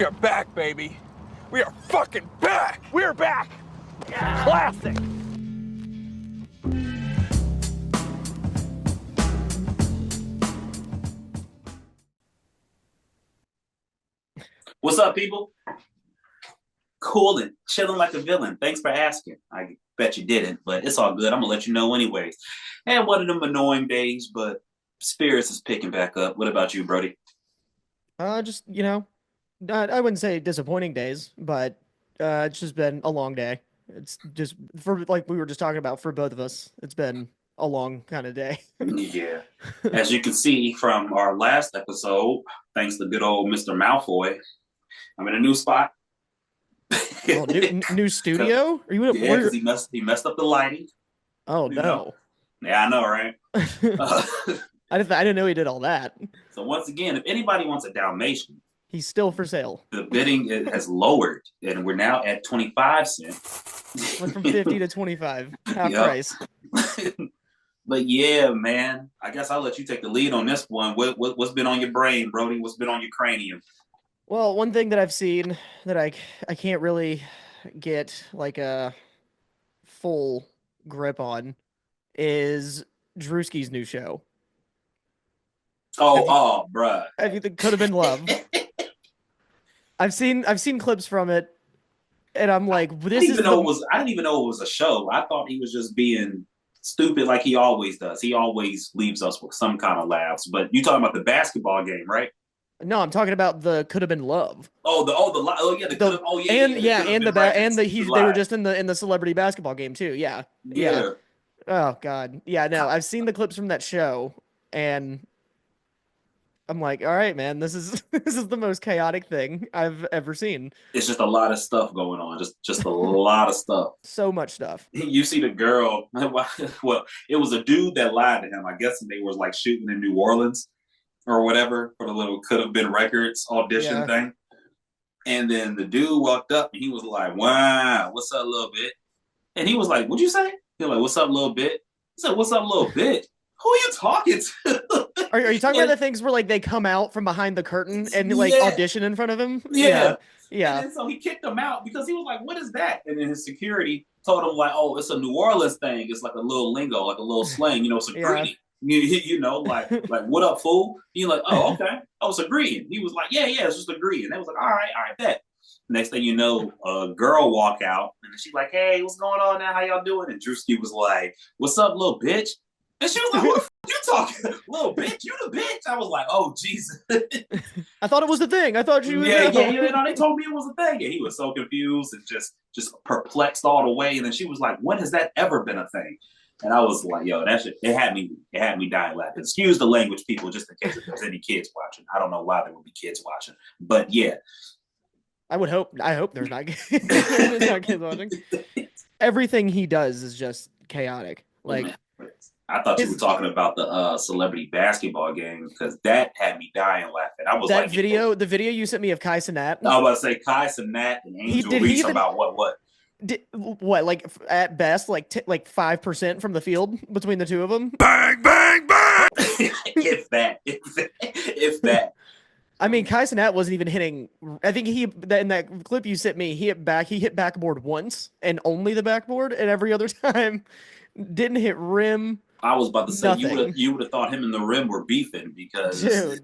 We are back, baby. We are fucking back. We're back. Yeah. Classic. What's up, people? Cool and chilling like a villain. Thanks for asking. I bet you didn't, but it's all good. I'm gonna let you know anyways. Had one of them annoying days, but spirits is picking back up. What about you, Brody? Just, I wouldn't say disappointing days, but it's just been a long day. It's just for like we were just talking about for both of us. It's been a long kind of day. Yeah. As you can see from our last episode, thanks to good old Mr. Malfoy, I'm in a new spot. Oh, new studio? Are you Yeah, because he messed up the lighting. Oh You know? no. Yeah, I know, right? Uh, I didn't know he did all that. so once again, if anybody wants a Dalmatian, He's still for sale. the bidding has lowered, and we're now at 25 cents. Went from 50 to 25. Half Yep. price. But yeah, man, I guess I'll let you take the lead on this one. What's been on your brain, Brody? What's been on your cranium? Well, one thing that I've seen that I can't really get like a full grip on is Drewski's new show. Bruh. I think it could have been love. I've seen clips from it, and I'm like, I didn't even know it was a show. I thought he was just being stupid like he always does. He always leaves us with some kind of laughs. But you talking about the basketball game, right? No, I'm talking about the could have been love. They were just in the celebrity basketball game too. Yeah. Yeah. Oh God. Yeah. No, I've seen the clips from that show, and I'm like, all right, man, this is this is the most chaotic thing I've ever seen. It's just a lot of stuff going on. Just a lot of stuff. So much stuff. You see the girl. Well, it was a dude that lied to him. I guess they were like shooting in New Orleans or whatever for the little could have been records audition thing. And then the dude walked up and he was like, "Wow, what's up, little bit?" And he was like, "What'd you say?" He was like, "What's up, little bit?" He said, "What's up, little bit?" Who are you talking to? Are you talking about the things where like they come out from behind the curtain and like audition in front of him? Yeah. Yeah. And then so he kicked him out because he was like, "What is that?" And then his security told him like, "Oh, it's a New Orleans thing. It's like a little lingo, like a little slang, it's a greeting." Like what up, fool? He's like, "Oh, okay. Oh, it's agreeing." He was like, yeah, it's just agreeing. They was like, all right, bet. Next thing you know, a girl walk out and she's like, "Hey, what's going on now? How y'all doing?" And Drewski was like, "What's up, little bitch?" And she was like, "Who the f- you talking, little bitch? You the bitch?" I was like, "Oh Jesus!" I thought it was the thing. I thought you. Yeah. They told me it was a thing, and he was so confused and just perplexed all the way. And then she was like, "When has that ever been a thing?" And I was like, "Yo, that shit, it had me dying laughing." Excuse the language, people, just in case if there's any kids watching. I don't know why there would be kids watching, but yeah. I hope there's not there's not kids watching. Everything he does is just chaotic. Like, I thought you were talking about the celebrity basketball game because that had me dying laughing. I was that video, the video you sent me of Kai Cenat. I was about to say Kai Cenat and Angel Reese about what? Like at best, like 5% from the field between the two of them. Bang, bang, bang. if that. I mean, Kai Cenat wasn't even hitting. I think in that clip you sent me, he hit backboard once and only the backboard, and every other time didn't hit rim. I was about to say you would have thought him and the rim were beefing because dude.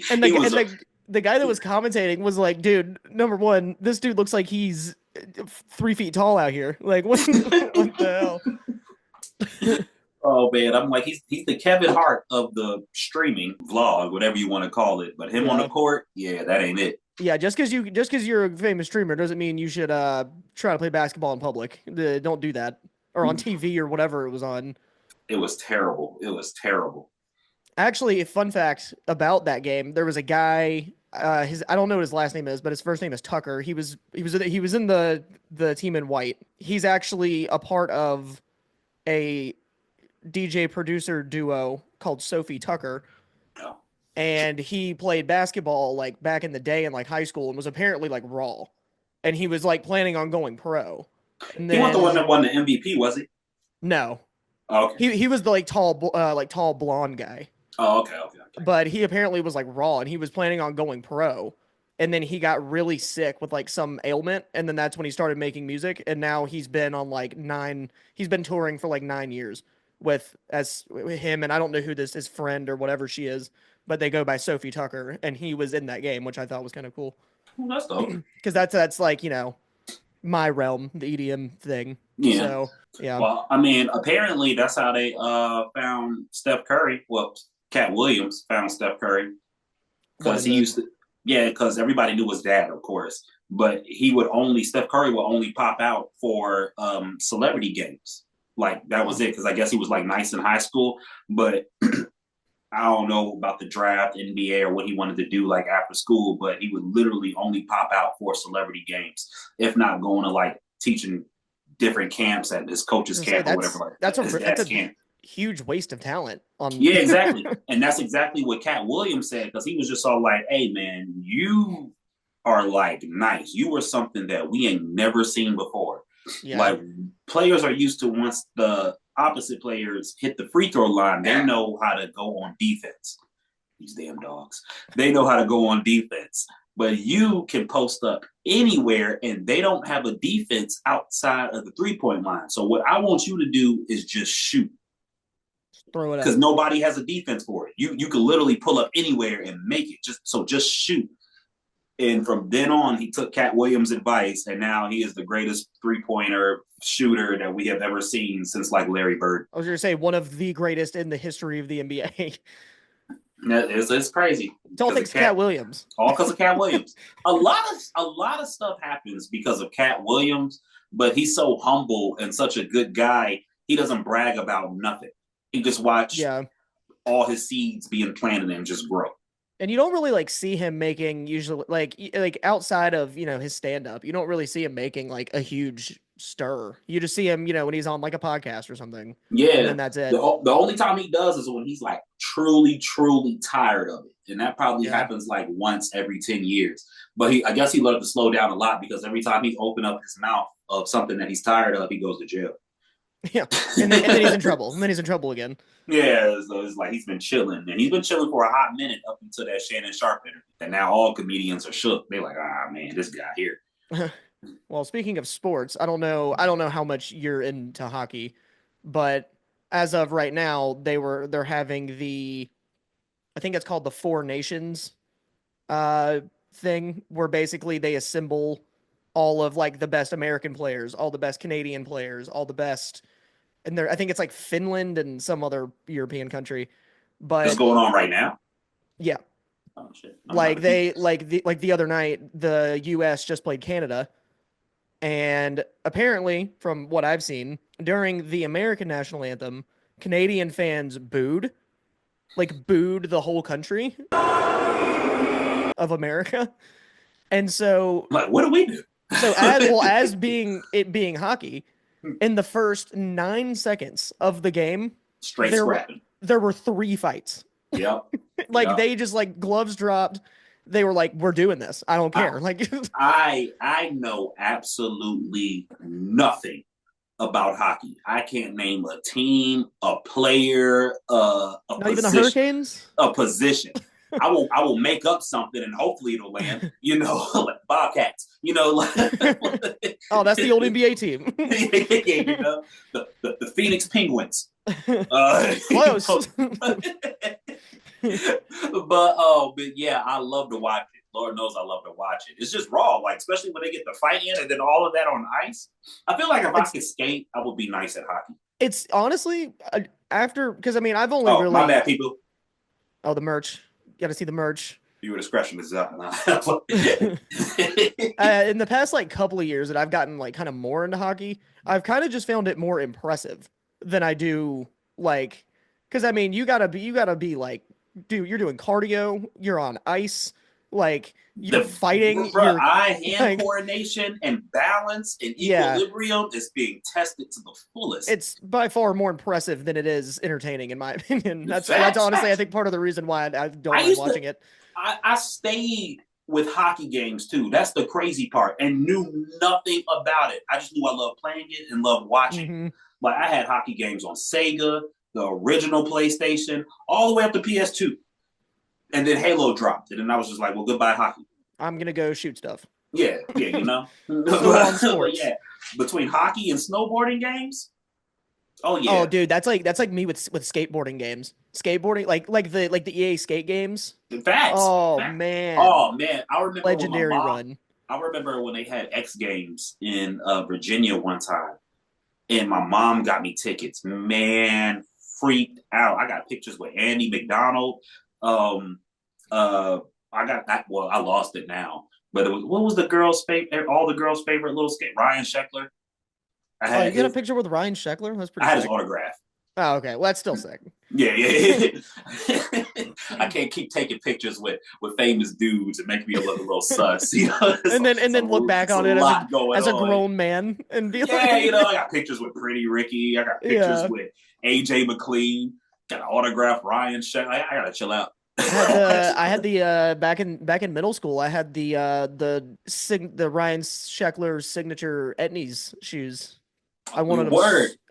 and the guy that was commentating was like, "Dude, number one, this dude looks like he's 3 feet tall out here. Like, what the hell?" Oh man, I'm like he's the Kevin Hart of the streaming vlog, whatever you want to call it. But him on the court, that ain't it. Yeah, just because you're a famous streamer doesn't mean you should try to play basketball in public. Don't do that, or on TV or whatever it was on. It was terrible. Actually, a fun fact about that game: there was a guy. I don't know what his last name is, but his first name is Tucker. He was in the team in white. He's actually a part of a DJ producer duo called Sophie Tucker. Oh. And he played basketball like back in the day in like high school and was apparently like raw. And he was like planning on going pro. And then, he wasn't the one that won the MVP, was he? No. Oh, okay. He was the tall blonde guy. Oh, okay. But he apparently was like raw and he was planning on going pro. and then he got really sick with like some ailment, and then that's when he started making music, and now he's been on like he's been touring for like 9 years with as him, and I don't know who this his friend or whatever she is, but they go by Sophie Tucker, and he was in that game, which I thought was kind of cool. Well, that's dope. Because that's like, my realm, the EDM thing. Yeah. So yeah. Well, I mean, apparently that's how they found Steph Curry. Well, Cat Williams found Steph Curry because he used to. Yeah, because everybody knew his dad, of course, but Steph Curry would only pop out for celebrity games. Like that was it, because I guess he was like nice in high school, but I don't know about the draft, NBA, or what he wanted to do like after school, but he would literally only pop out for celebrity games, if not going to like teaching different camps at his coach's camp or whatever. That's a huge waste of talent. Yeah, exactly. And that's exactly what Cat Williams said, because he was just all like, hey, man, you are like nice. You were something that we ain't never seen before. Yeah. Like players are used to, once the opposite players hit the free throw line, they know how to go on defense. These damn dogs. They know how to go on defense. But you can post up anywhere, and they don't have a defense outside of the 3-point line. So what I want you to do is just shoot. Throw it up. Because nobody has a defense for it. You can literally pull up anywhere and make it. Just shoot. And from then on, he took Cat Williams' advice, and now he is the greatest 3-pointer shooter that we have ever seen since like Larry Bird. I was going to say one of the greatest in the history of the NBA. It's crazy. It's all thanks to Cat Williams. All because of Cat Williams. A lot of stuff happens because of Cat Williams, but he's so humble and such a good guy. He doesn't brag about nothing. He just watched all his seeds being planted and just grow. And you don't really like see him making usually like outside of, his stand up, you don't really see him making like a huge stir. You just see him, when he's on like a podcast or something. Yeah. And then that's it. The only time he does is when he's like truly, truly tired of it. And that probably happens like once every 10 years. But I guess he learned to slow down a lot, because every time he opened up his mouth of something that he's tired of, he goes to jail. Yeah. And then he's in trouble. And then he's in trouble again. Yeah, so it's like he's been chilling. And he's been chilling for a hot minute up until that Shannon Sharp interview. And now all comedians are shook. They're like, man, this guy here. Well, speaking of sports, I don't know how much you're into hockey, but as of right now, they're having I think it's called the Four Nations thing, where basically they assemble all of like the best American players, all the best Canadian players, all the best, and I think it's like Finland and some other European country. But it's going on right now. Yeah. Oh shit. The other night, the US just played Canada. And apparently, from what I've seen, during the American national anthem, Canadian fans booed the whole country of America. And so, like, what do we do? So as being hockey, in the first 9 seconds of the game, there were 3 fights. Yep. They just like gloves dropped. They were like, "We're doing this. I don't care." I know absolutely nothing about hockey. I can't name a team, a player, a not position, even the Hurricanes. A position. I will make up something and hopefully it'll land. Like Bobcats. Oh, that's the old NBA team. The Phoenix Penguins. Close. But yeah, I love to watch it. Lord knows I love to watch it. It's just raw, like especially when they get the fight in and then all of that on ice. I feel like if I could skate, I would be nice at hockey. It's honestly because I've only really. My bad, people. Oh, the merch. You got to see the merch. Viewer discretion is up. In the past couple of years that I've gotten kind of more into hockey, I've kind of just found it more impressive than I do because you gotta be dude, you're doing cardio, you're on ice, you're fighting. Your eye-hand coordination and balance and equilibrium is being tested to the fullest. It's by far more impressive than it is entertaining, in my opinion. That's honestly, I think, part of the reason why I don't like watching it. I stayed with hockey games too. That's the crazy part, and knew nothing about it. I just knew I loved playing it and loved watching. Mm-hmm. I had hockey games on Sega, the original PlayStation, all the way up to PS2. And then Halo dropped, and then I was just like, well, goodbye, hockey. I'm gonna go shoot stuff. Yeah, you know. Full-on sports. Yeah, between hockey and snowboarding games. Oh yeah. Oh, dude, that's like me with skateboarding games. Skateboarding, like the EA skate games. Facts. Oh Facts. man. Oh man, I remember Legendary when my mom. run. I remember when they had X Games in Virginia one time, and my mom got me tickets. Man, freaked out. I got pictures with Andy McDonald. Um, I got that. Well, I lost it now. But what was the girls' favorite? All the girls' favorite little skate. Ryan Sheckler. Oh, you got a picture with Ryan Sheckler? That's pretty. I had sick. His autograph. Oh, okay. Well, that's still sick. Yeah. I can't keep taking pictures with famous dudes. It makes me look a little sus, you know. and then look back on it as a grown man and be like, you know, I got pictures with Pretty Ricky. I got pictures with AJ McLean. Got an autograph Ryan Sheckler. I gotta chill out. I had the back in middle school. I had the Ryan Sheckler signature Etnies shoes. I wanted them.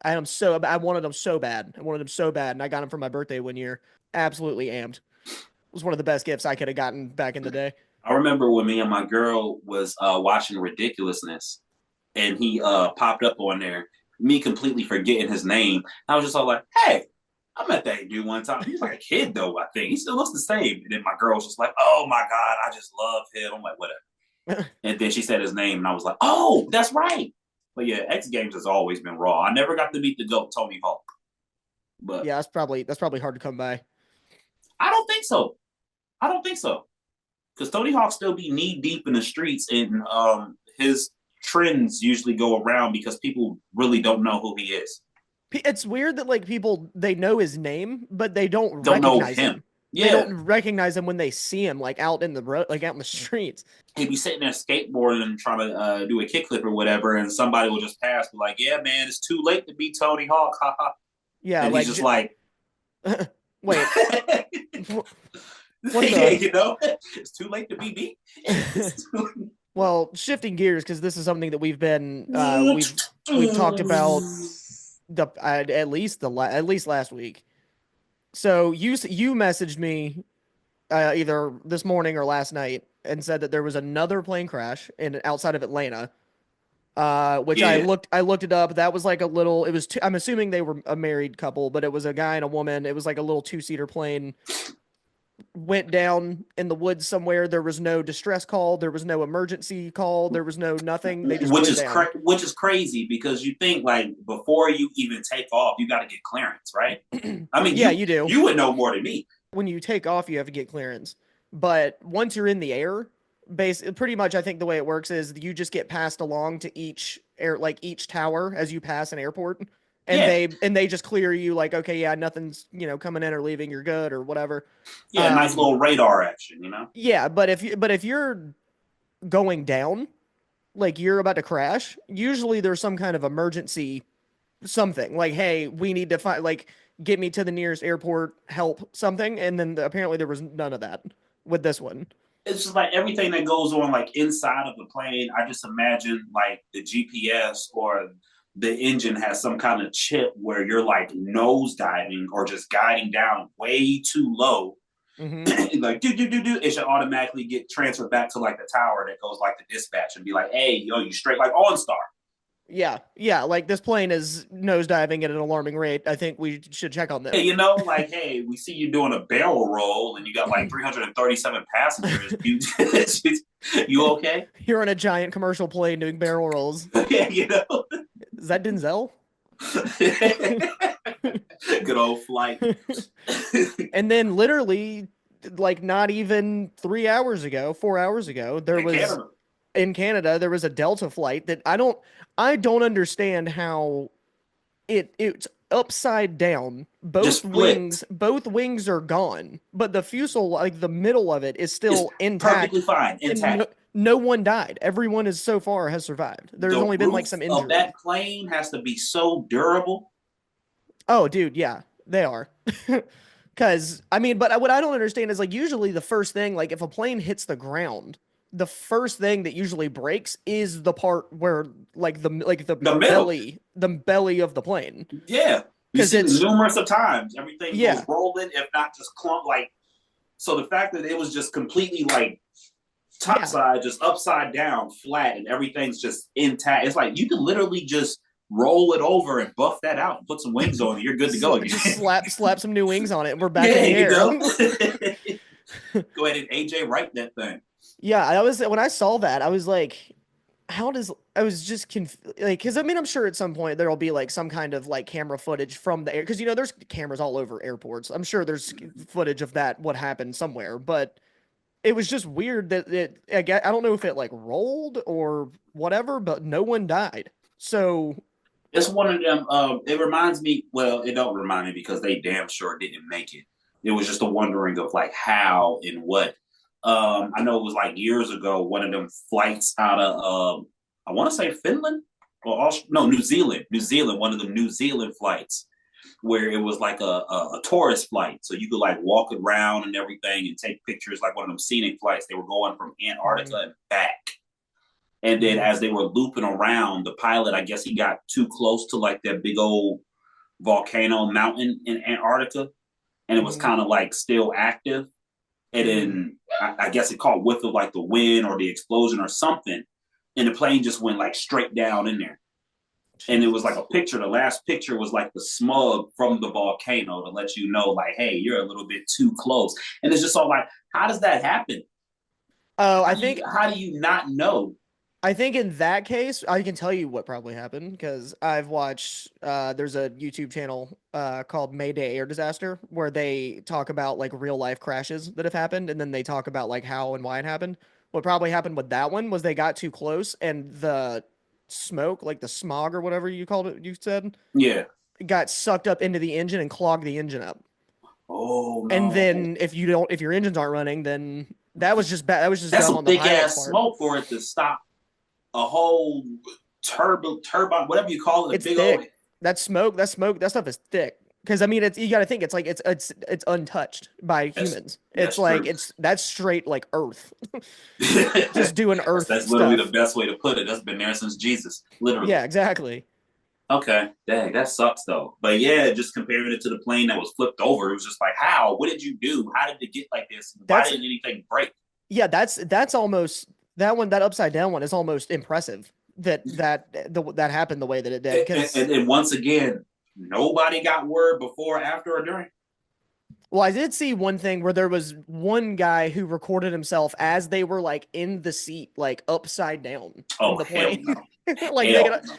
I wanted them so bad. And I got them for my birthday one year. Absolutely amped. It was one of the best gifts I could have gotten back in the day. I remember when me and my girl was watching Ridiculousness, and he popped up on there. Me completely forgetting his name. I was just all like, "Hey, I met that dude one time. He was like a kid though. I think he still looks the same." And then my girl was just like, "Oh my god, I just love him." I'm like, "Whatever." And then she said his name, and I was like, "Oh, that's right." But yeah, X Games has always been raw. I never got to meet the GOAT, Tony Hawk. But yeah, that's probably hard to come by. I don't think so. Because Tony Hawk still be knee deep in the streets, and his trends usually go around because people really don't know who he is. It's weird that like people, they know his name, but they don't recognize him. Yeah. They don't recognize him when they see him like out in the road, like out in the streets. He'd be sitting there skateboarding and trying to do a kickflip or whatever, and somebody will just pass, be like, "Yeah, man, it's too late to be Tony Hawk." Yeah, and like, he's just like, "Wait, you know, it's too late to be me." Well, shifting gears, because this is something that we've been we've talked about at least last week. So you messaged me either this morning or last night and said that there was another plane crash outside of Atlanta, which I looked it up. That was like I'm assuming they were a married couple, but it was a guy and a woman. It was like a little 2-seater plane. Went down in the woods somewhere. There was no distress call. There was no emergency call. There was no nothing. They just which is crazy because you think like before you even take off, you got to get clearance, right? I mean, you do. You would know more than me. When you take off, you have to get clearance. But once you're in the air, pretty much, I think the way it works is you just get passed along to each tower as you pass an airport. And they just clear you like, okay, yeah, nothing's, coming in or leaving, you're good or whatever. Yeah, nice little radar action, Yeah, but if you're going down, like you're about to crash, usually there's some kind of emergency something. Like, hey, we need to get me to the nearest airport, help, something. And then apparently there was none of that with this one. It's just like everything that goes on like inside of the plane. I just imagine like the GPS or the engine has some kind of chip where you're like nose diving or just guiding down way too low. Mm-hmm. Like it should automatically get transferred back to like the tower that goes like the dispatch and be like, "Hey, you straight like OnStar." Yeah, like this plane is nose diving at an alarming rate. I think we should check on this. Hey, hey, we see you doing a barrel roll and you got like 337 passengers. You okay? You're in a giant commercial plane doing barrel rolls. Yeah, Is that Denzel? Good old flight. And then literally, like not even 4 hours ago, in Canada, there was a Delta flight that I don't understand how it's upside down. Both wings are gone, but the fuselage, like the middle of it, is still intact. Perfectly fine, intact. No one died. Everyone has survived. There's only been like some injury. That plane has to be so durable. Oh, dude, yeah, they are. Because but what I don't understand is like usually the first thing, like if a plane hits the ground, the first thing that usually breaks is the part where like the belly of the plane. Yeah, because it's numerous of times everything goes rolling, if not just clump. Like, so the fact that it was just completely like top side just upside down, flat, and everything's just intact. It's like you can literally just roll it over and buff that out and put some wings on it. You're good to go again. Just slap some new wings on it, and we're back in the air. Go ahead and AJ write that thing. Yeah, when I saw that, I was like, how does I was just like, because I mean, I'm sure at some point there'll be like some kind of like camera footage from the air, because there's cameras all over airports. I'm sure there's footage of that what happened somewhere, but it was just weird that I don't know if it like rolled or whatever, but no one died. So it's one of them. It reminds me. Well, it don't remind me because they damn sure didn't make it. It was just a wondering of like how and what. I know it was like years ago. One of them flights out of I want to say Finland or no, New Zealand. New Zealand. One of them New Zealand flights where it was like a tourist flight, so you could like walk around and everything and take pictures, like one of them scenic flights. They were going from Antarctica and back. And then as they were looping around, the pilot, I guess he got too close to like that big old volcano mountain in Antarctica. And it was kind of like still active. And then I guess it caught whiff of like the wind or the explosion or something. And the plane just went like straight down in there. And it was like a picture. The last picture was like the smog from the volcano to let you know, like, hey, you're a little bit too close. And it's just all like, how does that happen? Oh, how do you not know? I think in that case, I can tell you what probably happened because I've watched, there's a YouTube channel called Mayday Air Disaster where they talk about like real life crashes that have happened. And then they talk about like how and why it happened. What probably happened with that one was they got too close and the smoke, like the smog or whatever you called it, you said, got sucked up into the engine and clogged the engine up. Oh no. And then if your engines aren't running, then that was just bad. That was just that's dumb a on the big pilot's ass part. smoke for it to stop a whole turbine, whatever you call it. It's big thick. Old... that stuff is thick. Because I mean, you got to think it's like it's untouched by humans. It's like true. That's straight like Earth, just doing Earth. That's literally the best way to put it. That's been there since Jesus, literally. Yeah, exactly. Okay, dang, that sucks though. But yeah, just comparing it to the plane that was flipped over, it was just like, how? What did you do? How did it get like this? Why didn't anything break? Yeah, that's almost that one. That upside down one is almost impressive. That happened the way that it did. And once again, nobody got word before, after, or during. Well, I did see one thing where there was one guy who recorded himself as they were like in the seat, like upside down in the plane. Hell no.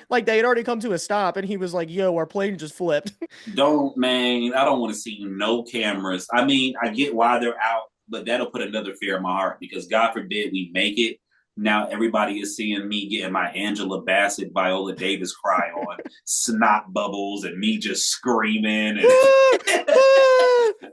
like they had already come to a stop, and he was like, "Yo, our plane just flipped." I don't want to see no cameras. I mean, I get why they're out, but that'll put another fear in my heart because God forbid we make it. Now everybody is seeing me getting my Angela Bassett, Viola Davis cry on, snot bubbles, and me just screaming and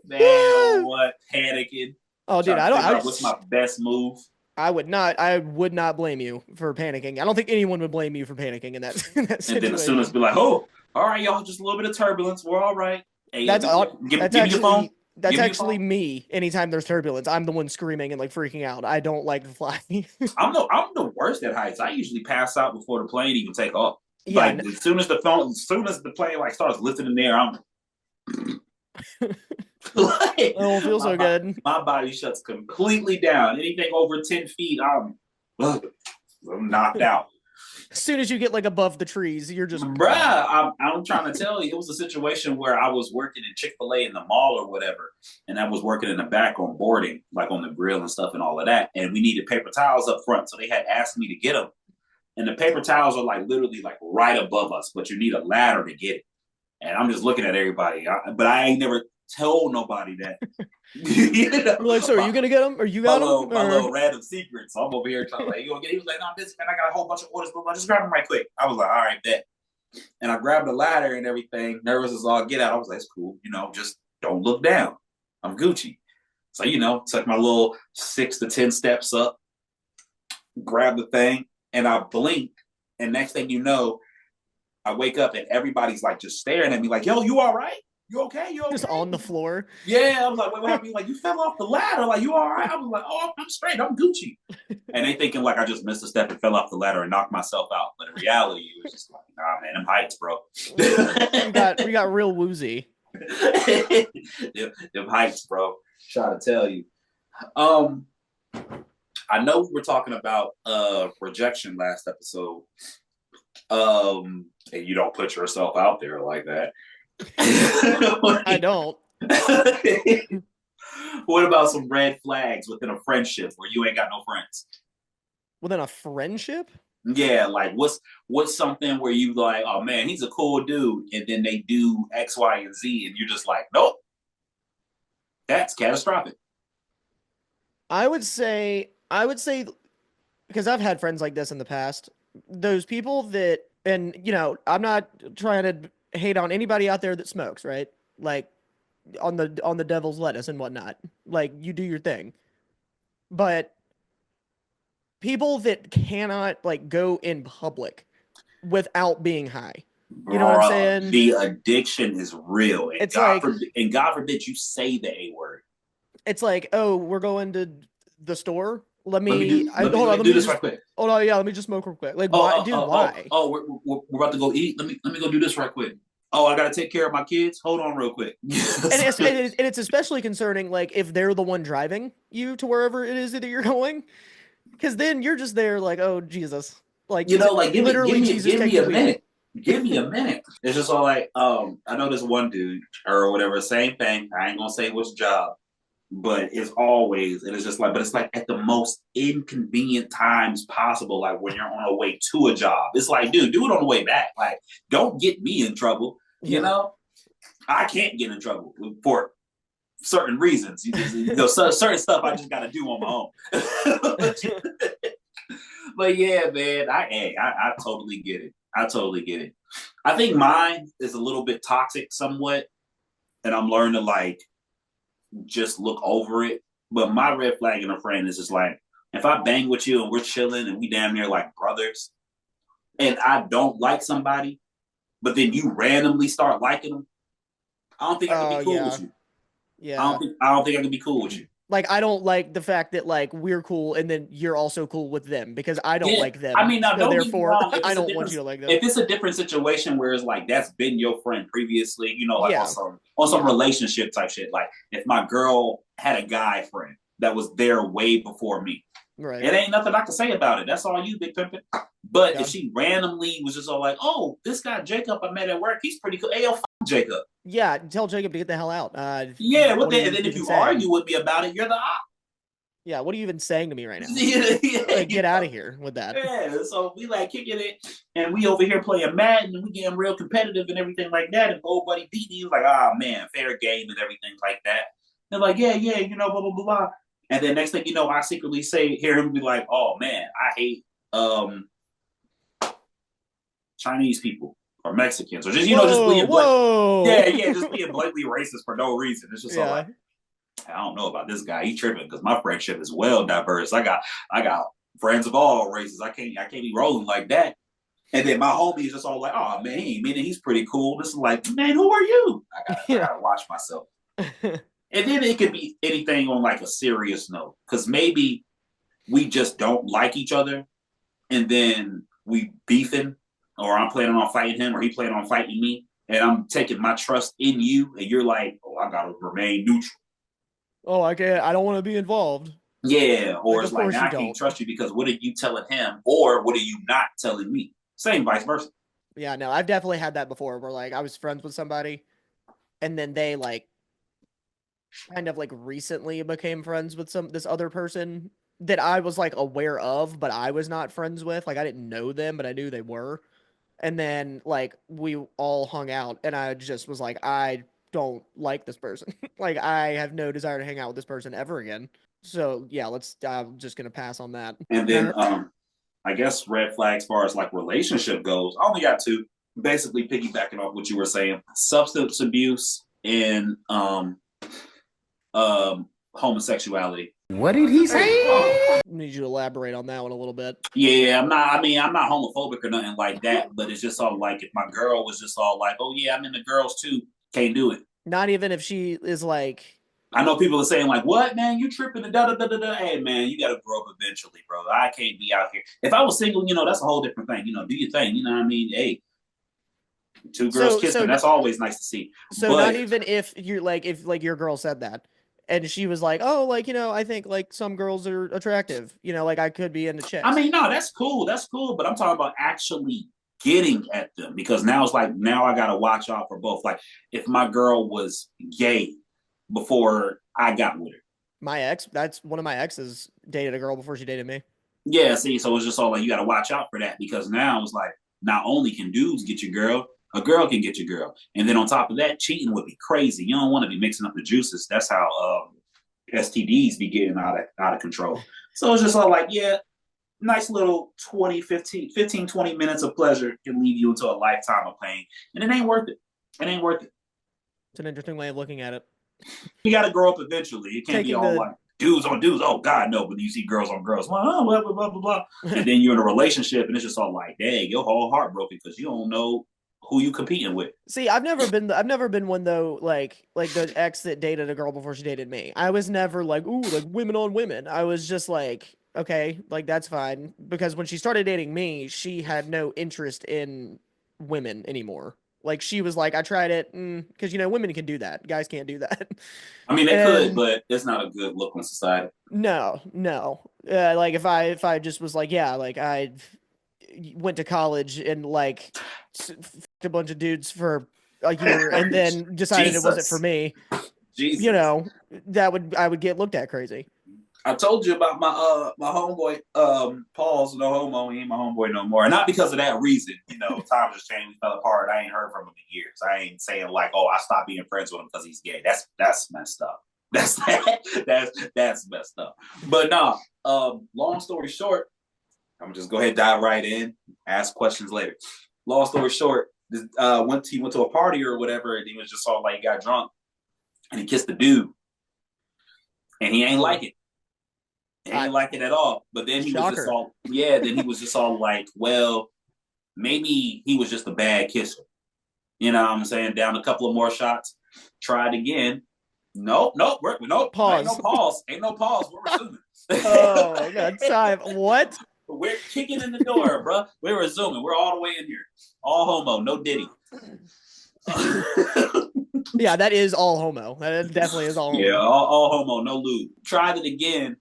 man, what panicking. Oh, dude, what's my best move? I would not blame you for panicking. I don't think anyone would blame you for panicking in that situation. And then as soon as be like, oh, all right, y'all, just a little bit of turbulence. We're all right. Hey, give me your phone. That's actually me. Anytime there's turbulence, I'm the one screaming and like freaking out. I don't like to fly. I'm the worst at heights. I usually pass out before the plane even take off. Yeah, like as soon as the plane like starts lifting in the air, I'm like, it don't feel so good. My body shuts completely down. Anything over 10 feet, I'm knocked out. As soon as you get like above the trees, you're just I'm trying to tell you, it was a situation where I was working in Chick-fil-A in the mall or whatever, and I was working in the back on boarding, like on the grill and stuff and all of that, and we needed paper towels up front, so they had asked me to get them, and the paper towels are like literally like right above us, but you need a ladder to get it, and I'm just looking at everybody, but I ain't never told nobody that. You're like, so are you gonna get them? Or you got them? My little random secret. So I'm over here trying to like, you gonna get? He was like, no, this man, I got a whole bunch of orders, but just grab them right quick. I was like, all right, bet. And I grabbed the ladder and everything. Nervous as all get out. I was like, it's cool, just don't look down. I'm Gucci. So took my little 6 to 10 steps up, grab the thing, and I blink, and next thing you know, I wake up and everybody's like just staring at me like, yo, you all right? You okay? You okay? Just on the floor. Yeah, I was like, wait, what happened? Like, you fell off the ladder. Like, you all right? I was like, oh, I'm straight. I'm Gucci. And they thinking like I just missed a step and fell off the ladder and knocked myself out. But in reality, it was just like, nah, man, them heights, bro. we got real woozy. them heights, bro. Try to tell you. I know we were talking about rejection last episode. And you don't put yourself out there like that. I don't. What about some red flags within a friendship where you ain't got no friends? Within a friendship? Yeah, like what's something where you like, oh man, he's a cool dude, and then they do X, Y, and Z, and you're just like, nope, that's catastrophic. I would say because I've had friends like this in the past. Those people that, and I'm not trying to hate on anybody out there that smokes, right? Like on the devil's lettuce and whatnot. Like you do your thing. But people that cannot like go in public without being high. You know what I'm saying? The addiction is real. And it's like, God forbid you say the A word. It's like, oh, we're going to the store. Let me do this right quick. Hold on, yeah, let me just smoke real quick. Like, why, dude? Why? We're about to go eat. Let me go do this right quick. Oh, I gotta take care of my kids. Hold on, real quick. and it's especially concerning, like if they're the one driving you to wherever it is that you're going, because then you're just there, like, oh Jesus, like give me a minute. Give me a minute. It's just all like, I know this one dude or whatever, same thing. I ain't gonna say which job. But it's always, and it's just like, but it's like at the most inconvenient times possible, like when you're on the way to a job. It's like, dude, do it on the way back. Like, don't get me in trouble. You know, I can't get in trouble for certain reasons. Certain stuff I just got to do on my own. But yeah, man, I totally get it. I totally get it. I think mine is a little bit toxic somewhat, and I'm learning to like just look over it. But my red flag in a friend is just like, if I bang with you and we're chilling and we damn near like brothers, and I don't like somebody, but then you randomly start liking them, I don't think I can be cool with you. Yeah. I don't think I can be cool with you. Like, I don't like the fact that like we're cool and then you're also cool with them because I don't like them. I mean, now, therefore, I don't want you to like them. If it's a different situation where it's like that's been your friend previously, like on some relationship type shit. Like if my girl had a guy friend that was there way before me, right? It ain't nothing I can say about it. That's all you, Big Pimpin'. But if she randomly was just all like, "Oh, this guy Jacob I met at work, he's pretty cool." Hey, yo, Jacob. Yeah, tell Jacob to get the hell out. And then if you argue with me about it, you're the op. Yeah, what are you even saying to me right now? Like, get out of here with that. Yeah, so we like kicking it, and we over here playing Madden, and we getting real competitive and everything like that. And old buddy beat me. He was like, "Ah, man, fair game and everything like that." They're like, "Yeah, blah blah blah blah." And then next thing you know, I secretly hear him be like, "Oh man, I hate Chinese people or Mexicans or just just being just being blatantly racist for no reason." It's just all like, I don't know about this guy. He tripping because my friendship is well diverse. I got friends of all races. I can't be rolling like that. And then my homie is just all like, "Oh man, he ain't meaning he's pretty cool." This is like, man, who are you? I gotta watch myself. And then it could be anything on like a serious note, because maybe we just don't like each other, and then we beefing, or I'm planning on fighting him, or he planning on fighting me, and I'm taking my trust in you, and you're like, "Oh, I gotta remain neutral." Oh, I can't. I don't want to be involved. Yeah, or it's like, now I can't trust you because what are you telling him, or what are you not telling me? Same, vice versa. Yeah, no, I've definitely had that before, where like I was friends with somebody, and then they like kind of like recently became friends with this other person that I was like aware of, but I was not friends with. Like I didn't know them, but I knew they were. And then like we all hung out, and I just was like, I don't like this person. Like I have no desire to hang out with this person ever again. So yeah, I'm just gonna pass on that. And then I guess red flag as far as like relationship goes, I only got two. Basically piggybacking off what you were saying, substance abuse and homosexuality. What did he say? I need you to elaborate on that one a little bit. Yeah, I'm not homophobic or nothing like that, but it's just all like, if my girl was just all like, "Oh yeah, I'm into girls too," can't do it. Not even if she is like, I know people are saying like, "What, man, you tripping and da da da da da." Hey man, you gotta grow up eventually, bro. I can't be out here. If I was single, that's a whole different thing. Do your thing. You know what I mean? Hey, two girls kissing, that's always nice to see. So but, not even if you're like, if like your girl said that, And she was like, "Oh, like, I think like some girls are attractive. Like I could be into I chicks." mean, no, that's cool. That's cool. But I'm talking about actually getting at them because now it's like, now I got to watch out for both. Like, if my girl was gay before I got with her. My ex, that's one of my exes dated a girl before she dated me. Yeah, see, so it's just all like, you got to watch out for that because now it's like, not only can dudes get your girl, a girl can get your girl. And then on top of that, cheating would be crazy. You don't want to be mixing up the juices. That's how STDs be getting out of control. So it's just all like, yeah, nice little 20 minutes of pleasure can lead you into a lifetime of pain. And it ain't worth it. It ain't worth it. It's an interesting way of looking at it. You got to grow up eventually. It can't be all like dudes on dudes. Oh, God, no. But you see girls on girls. Well, oh, blah, blah, blah, blah, blah. And then you're in a relationship and it's just all like, dang, your whole heart broken because you don't know who you competing with. See, I've never been one though, like the ex that dated a girl before she dated me. I was never like, ooh, like women on women. I was just like, okay, like that's fine. Because when she started dating me, she had no interest in women anymore. Like she was like, I tried it, because women can do that, guys can't do that. I mean, they could, And but it's not a good look on society. no, no. Like if I just was like, yeah, like I went to college and like a bunch of dudes for a year and then decided it wasn't for Jesus. me, Jesus. I would get looked at crazy. I told you about my homeboy, Paul's no homo. He ain't my homeboy no more. And not because of that reason. Times has changed, we fell apart. I ain't heard from him in years. I ain't saying like, oh, I stopped being friends with him because he's gay. That's messed up. That's messed up. But no, long story short, I'm gonna just go ahead and dive right in, ask questions later. Long story short, he went to a party or whatever, and he was just all like, got drunk, and he kissed the dude, and he ain't like it. He ain't like it at all. But then he was just all, then he was just all like, well, maybe he was just a bad kisser. You know what I'm saying? Down a couple of more shots, tried again. Nope. Pause. Ain't no pause. Ain't no pause. We're resuming. Oh, God, time. What? We're kicking in the door, bro. We're resuming. We're all the way in here. All homo, no diddy. Yeah, that is all homo. That definitely is all homo. Yeah, all homo, no lube. Tried it again,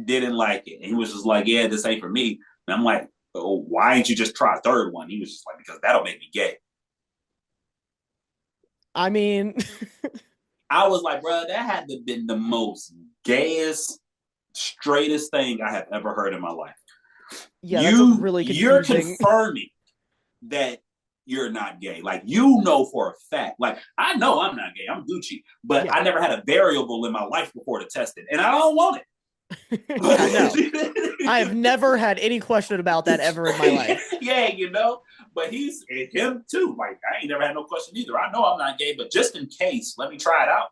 didn't like it. And he was just like, yeah, this ain't for me. And I'm like, oh, why didn't you just try a third one? He was just like, because that'll make me gay. I mean, I was like, bro, that had to have been the most gayest, straightest thing I have ever heard in my life. Yeah, that's really confusing. You're confirming that you're not gay. Like, for a fact. Like, I know I'm not gay. I'm Gucci. But I never had a variable in my life before to test it. And I don't want it. I have never had any question about that ever in my life. Yeah, but him too. Like, I ain't never had no question either. I know I'm not gay, but just in case, let me try it out.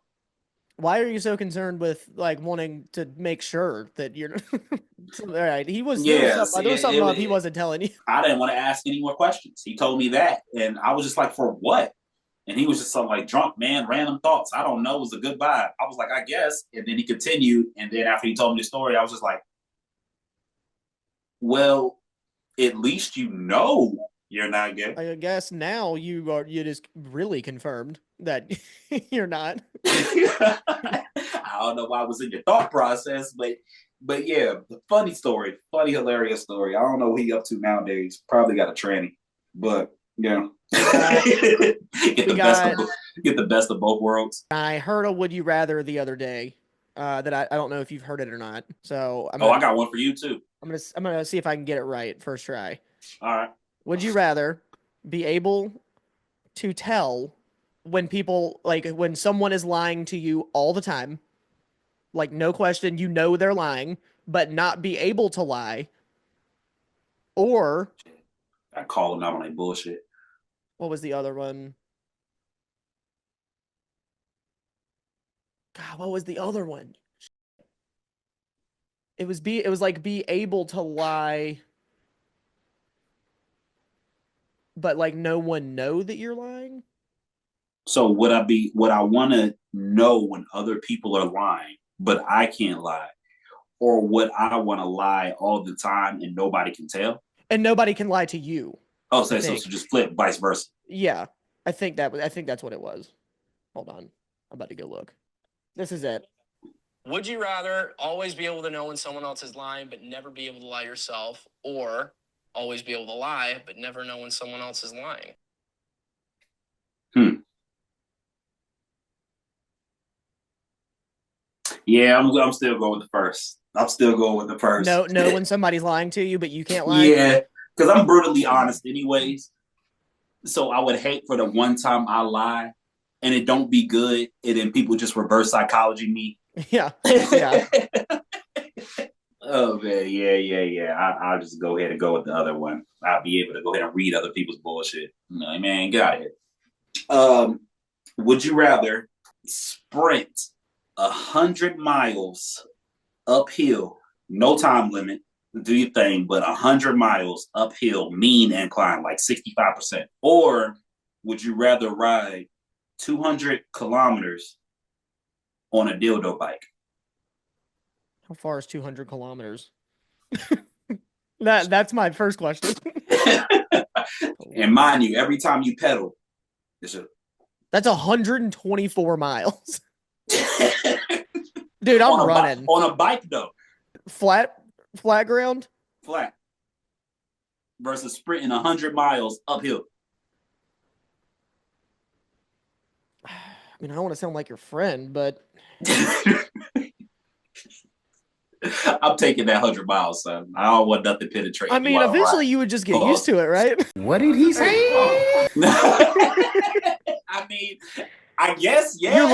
Why are you so concerned with like wanting to make sure that you're all right? He was there was something up he wasn't telling you. I didn't want to ask any more questions. He told me that, and I was just like, for what? And he was just something like, drunk, man, random thoughts. I don't know. It was a good vibe. I was like, I guess. And then he continued. And then after he told me the story, I was just like, well, at least you're not gay. I guess now you just really confirmed that you're not. I don't know why I was in your thought process, but yeah, funny story, hilarious story. I don't know what he up to nowadays. Probably got a tranny, but yeah. Get the best of both worlds. I heard a Would You Rather the other day that I don't know if you've heard it or not. So I got one for you too. I'm gonna see if I can get it right first try. All right. Would you rather be able to tell when people when someone is lying to you all the time, like no question, they're lying, but not be able to lie, or I call them out on that bullshit. What was the other one? God, what was the other one? It was be able to lie, but like no one know that you're lying. So would I want to know when other people are lying, but I can't lie? Or would I want to lie all the time and nobody can tell? And nobody can lie to you. Oh, so just flip, vice versa. Yeah, I think that's what it was. Hold on, I'm about to go look. This is it. Would you rather always be able to know when someone else is lying but never be able to lie yourself, or always be able to lie but never know when someone else is lying? Yeah, I'm still going with the first. I'm still going with the first. No, when somebody's lying to you, but you can't lie. Yeah, because I'm brutally honest anyways. So I would hate for the one time I lie and it don't be good, and then people just reverse psychology me. Yeah. Oh man, yeah. I'll just go ahead and go with the other one. I'll be able to go ahead and read other people's bullshit. No, man, get out of here. Would you rather sprint 100 miles uphill, no time limit, do your thing, but 100 miles uphill, mean incline, like 65%? Or would you rather ride 200 kilometers on a dildo bike? How far is 200 kilometers? That's my first question. And mind you, every time you pedal, that's 124 miles. Dude, I'm running. On a bike, though. Flat ground? Flat. Versus sprinting 100 miles uphill. I mean, I don't want to sound like your friend, but... I'm taking that 100 miles, son. I don't want nothing penetrating. I mean, eventually you would just get used to it, right? What did he say? I mean, I guess, yeah. Your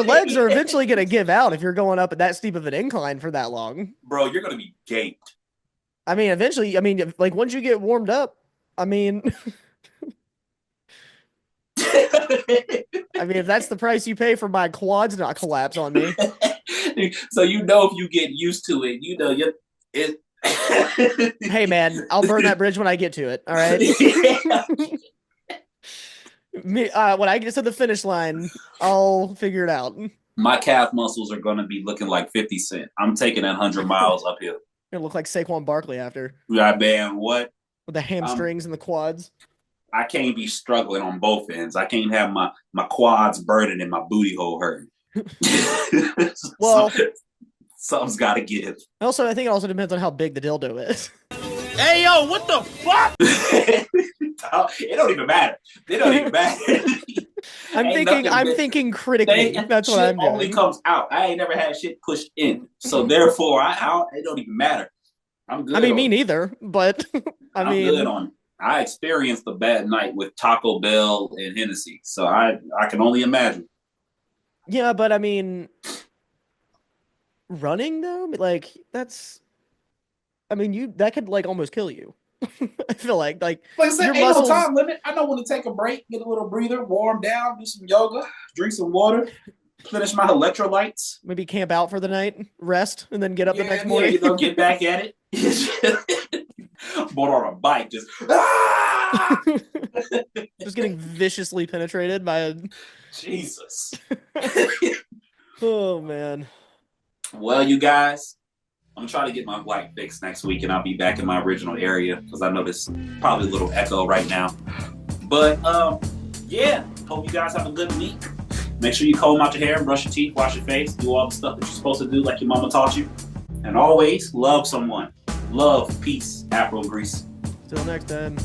legs are eventually going to give out if you're going up at that steep of an incline for that long. Bro, you're going to be gaped. I mean, eventually, like once you get warmed up, I mean, if that's the price you pay for my quads not collapse on me. So if you get used to it, Hey man, I'll burn that bridge when I get to it. All right. When I get to the finish line, I'll figure it out. My calf muscles are gonna be looking like 50 Cent. I'm taking that 100 miles uphill. Gonna look like Saquon Barkley after. Yeah, man, what? With the hamstrings and the quads. I can't be struggling on both ends. I can't have my quads burning and my booty hole hurting. Well, something's got to give. Also, I think it also depends on how big the dildo is. Hey, yo, what the fuck? It don't even matter. It don't even matter. I'm thinking critically. That's what I'm doing. Only comes out. I ain't never had shit pushed in, so therefore, it don't even matter. I'm good. I mean, me neither. But I'm good on it. I experienced a bad night with Taco Bell and Hennessy, so I can only imagine. Yeah, but I mean, running though, like that could like almost kill you. I feel like I said, ain't no time limit. I know when to take a break, get a little breather, warm down, do some yoga, drink some water, finish my electrolytes. Maybe camp out for the night, rest, and then get up the next morning. Yeah, get back at it. But on a bike, just just getting viciously penetrated by a Jesus. Oh man. Well, you guys, I'm gonna try to get my bike fixed next week, and I'll be back in my original area because I know there's probably a little echo right now. But yeah, hope you guys have a good week. Make sure you comb out your hair, brush your teeth, wash your face, do all the stuff that you're supposed to do like your mama taught you. And always love someone. Love, peace, Afro Grease. Till next time.